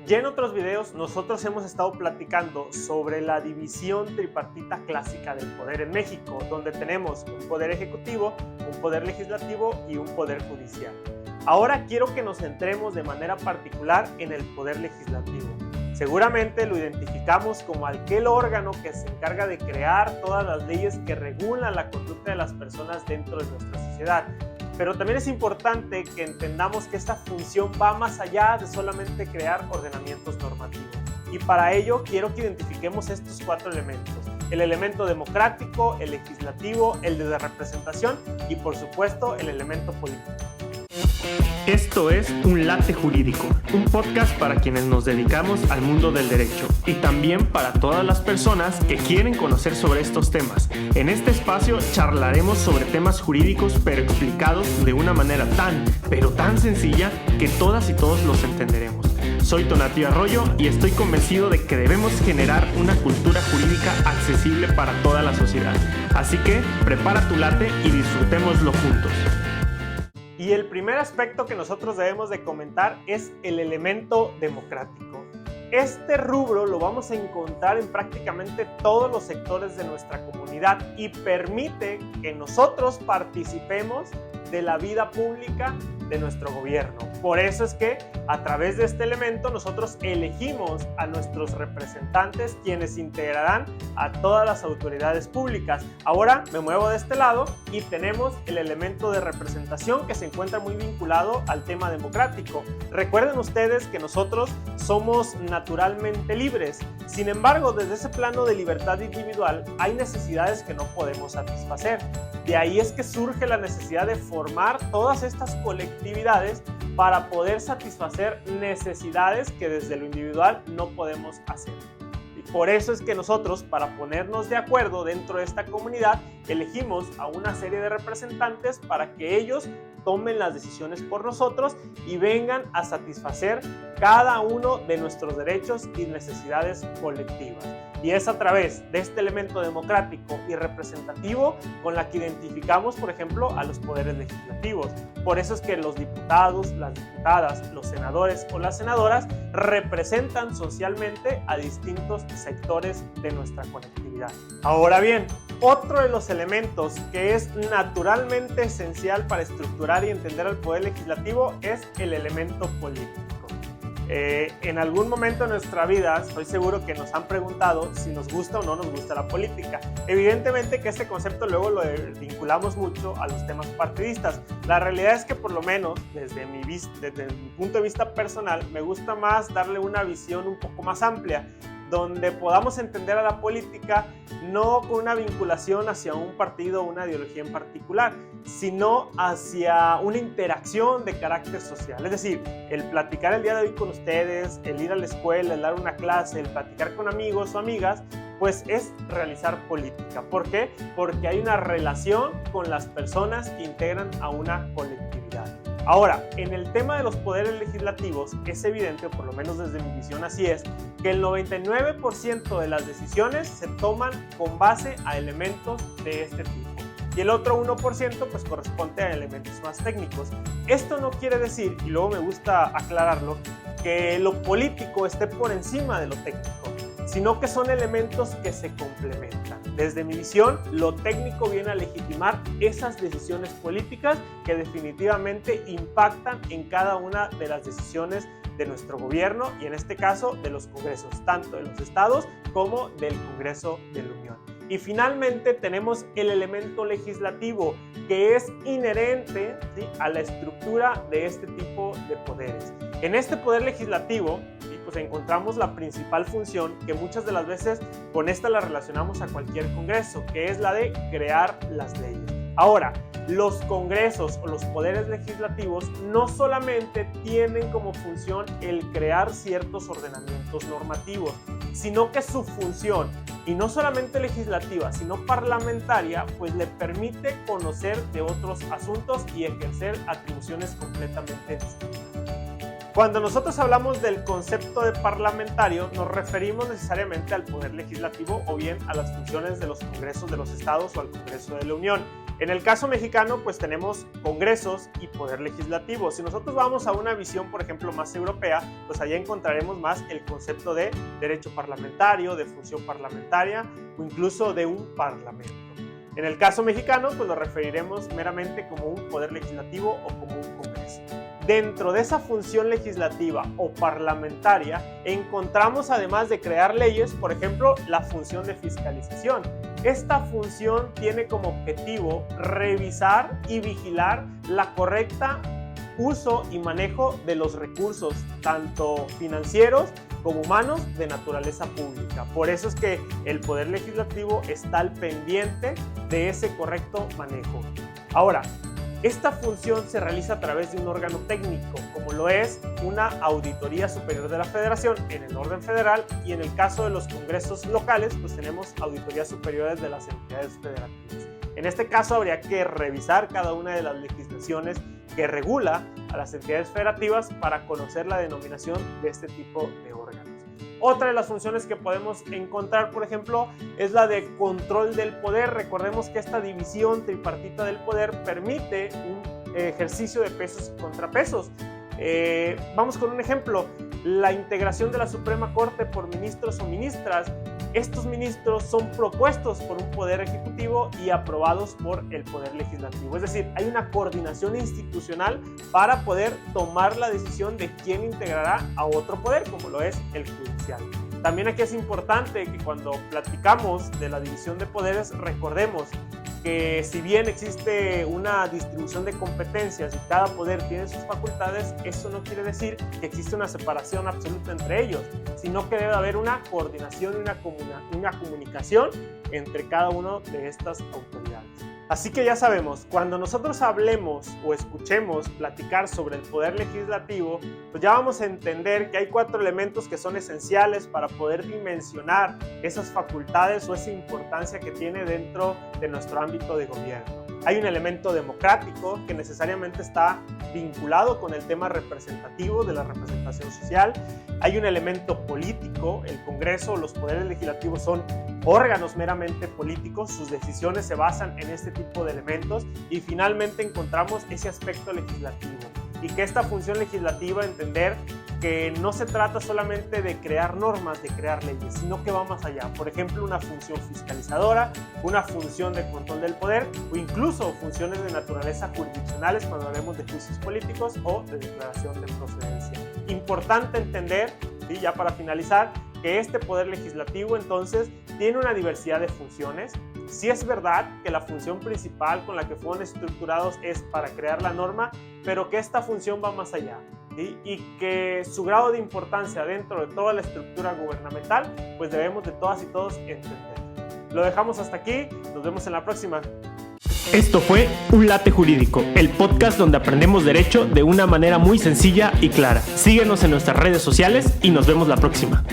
Ya en otros videos nosotros hemos estado platicando sobre la división tripartita clásica del poder en México, donde tenemos un poder ejecutivo, un poder legislativo y un poder judicial. Ahora quiero que nos centremos de manera particular en el poder legislativo. Seguramente lo identificamos como aquel órgano que se encarga de crear todas las leyes que regulan la conducta de las personas dentro de nuestra sociedad. Pero también es importante que entendamos que esta función va más allá de solamente crear ordenamientos normativos. Y para ello quiero que identifiquemos estos 4 elementos. El elemento democrático, el legislativo, el de representación y por supuesto el elemento político. Esto es Un Latte Jurídico, un podcast para quienes nos dedicamos al mundo del derecho y también para todas las personas que quieren conocer sobre estos temas. En este espacio charlaremos sobre temas jurídicos pero explicados de una manera tan sencilla que todas y todos los entenderemos. Soy Tonatiuh Arroyo y estoy convencido de que debemos generar una cultura jurídica accesible para toda la sociedad. Así que prepara tu latte y disfrutémoslo juntos. Y el primer aspecto que nosotros debemos de comentar es el elemento democrático. Este rubro lo vamos a encontrar en prácticamente todos los sectores de nuestra comunidad y permite que nosotros participemos de la vida pública de nuestro gobierno. Por eso es que a través de este elemento nosotros elegimos a nuestros representantes, quienes integrarán a todas las autoridades públicas. Ahora me muevo de este lado y tenemos el elemento de representación que se encuentra muy vinculado al tema democrático. Recuerden ustedes que nosotros somos naturalmente libres. Sin embargo, desde ese plano de libertad individual hay necesidades que no podemos satisfacer. De ahí es que surge la necesidad de formar todas estas colectividades para poder satisfacer necesidades que desde lo individual no podemos hacer. Y por eso es que nosotros, para ponernos de acuerdo dentro de esta comunidad, elegimos a una serie de representantes para que ellos tomen las decisiones por nosotros y vengan a satisfacer cada uno de nuestros derechos y necesidades colectivas. Y es a través de este elemento democrático y representativo con la que identificamos, por ejemplo, a los poderes legislativos. Por eso es que los diputados, las diputadas, los senadores o las senadoras representan socialmente a distintos sectores de nuestra colectividad. Ahora bien, otro de los elementos que es naturalmente esencial para estructurar y entender al poder legislativo es el elemento político. En algún momento de nuestra vida estoy seguro que nos han preguntado si nos gusta o no nos gusta la política. Evidentemente que este concepto luego lo vinculamos mucho a los temas partidistas. La realidad es que por lo menos desde mi punto de vista personal me gusta más darle una visión un poco más amplia, donde podamos entender a la política no con una vinculación hacia un partido o una ideología en particular, sino hacia una interacción de carácter social. Es decir, el platicar el día de hoy con ustedes, el ir a la escuela, el dar una clase, el platicar con amigos o amigas, pues es realizar política. ¿Por qué? Porque hay una relación con las personas que integran a una colectividad. Ahora, en el tema de los poderes legislativos es evidente, o por lo menos desde mi visión así es, que el 99% de las decisiones se toman con base a elementos de este tipo. Y el otro 1% pues corresponde a elementos más técnicos. Esto no quiere decir, y luego me gusta aclararlo, que lo político esté por encima de lo técnico, sino que son elementos que se complementan. Desde mi visión, lo técnico viene a legitimar esas decisiones políticas que definitivamente impactan en cada una de las decisiones de nuestro gobierno y en este caso de los congresos, tanto de los estados como del Congreso de la Unión. Y finalmente tenemos el elemento legislativo que es inherente, ¿sí?, a la estructura de este tipo de poderes. En este poder legislativo pues encontramos la principal función que muchas de las veces con esta la relacionamos a cualquier congreso, que es la de crear las leyes. Ahora, los congresos o los poderes legislativos no solamente tienen como función el crear ciertos ordenamientos normativos, sino que su función, y no solamente legislativa, sino parlamentaria, pues le permite conocer de otros asuntos y ejercer atribuciones completamente distintas. Cuando nosotros hablamos del concepto de parlamentario, nos referimos necesariamente al poder legislativo o bien a las funciones de los congresos de los estados o al Congreso de la Unión. En el caso mexicano, pues tenemos congresos y poder legislativo. Si nosotros vamos a una visión, por ejemplo, más europea, pues allá encontraremos más el concepto de derecho parlamentario, de función parlamentaria o incluso de un parlamento. En el caso mexicano, pues lo referiremos meramente como un poder legislativo o como un congreso. Dentro de esa función legislativa o parlamentaria, encontramos además de crear leyes, por ejemplo, la función de fiscalización. Esta función tiene como objetivo revisar y vigilar la correcta uso y manejo de los recursos, tanto financieros como humanos, de naturaleza pública. Por eso es que el Poder Legislativo está al pendiente de ese correcto manejo. Ahora, esta función se realiza a través de un órgano técnico, como lo es una Auditoría Superior de la Federación en el orden federal, y en el caso de los congresos locales, pues tenemos auditorías superiores de las entidades federativas. En este caso habría que revisar cada una de las legislaciones que regula a las entidades federativas para conocer la denominación de este tipo de órganos. Otra de las funciones que podemos encontrar, por ejemplo, es la de control del poder. Recordemos que esta división tripartita del poder permite un ejercicio de pesos y contrapesos. Vamos con un ejemplo: la integración de la Suprema Corte por ministros o ministras. Estos ministros son propuestos por un poder ejecutivo y aprobados por el poder legislativo. Es decir, hay una coordinación institucional para poder tomar la decisión de quién integrará a otro poder, como lo es el judicial. También aquí es importante que cuando platicamos de la división de poderes, recordemos que si bien existe una distribución de competencias y cada poder tiene sus facultades, eso no quiere decir que existe una separación absoluta entre ellos, sino que debe haber una coordinación y una comunicación entre cada uno de estas autoridades. Así que ya sabemos, cuando nosotros hablemos o escuchemos platicar sobre el poder legislativo, pues ya vamos a entender que hay 4 elementos que son esenciales para poder dimensionar esas facultades o esa importancia que tiene dentro de nuestro ámbito de gobierno. Hay un elemento democrático que necesariamente está vinculado con el tema representativo de la representación social. Hay un elemento político, el Congreso, los poderes legislativos son órganos meramente políticos, sus decisiones se basan en este tipo de elementos, y finalmente encontramos ese aspecto legislativo. Y que esta función legislativa, entender que no se trata solamente de crear normas, de crear leyes, sino que va más allá. Por ejemplo, una función fiscalizadora, una función de control del poder o incluso funciones de naturaleza jurisdiccionales cuando hablemos de juicios políticos o de declaración de procedencia. Importante entender, y ya para finalizar, que este poder legislativo entonces tiene una diversidad de funciones. Sí es verdad que la función principal con la que fueron estructurados es para crear la norma, pero que esta función va más allá, ¿sí? Y que su grado de importancia dentro de toda la estructura gubernamental, pues debemos de todas y todos entender. Lo dejamos hasta aquí, nos vemos en la próxima. Esto fue Un Late Jurídico, el podcast donde aprendemos derecho de una manera muy sencilla y clara. Síguenos en nuestras redes sociales y nos vemos la próxima.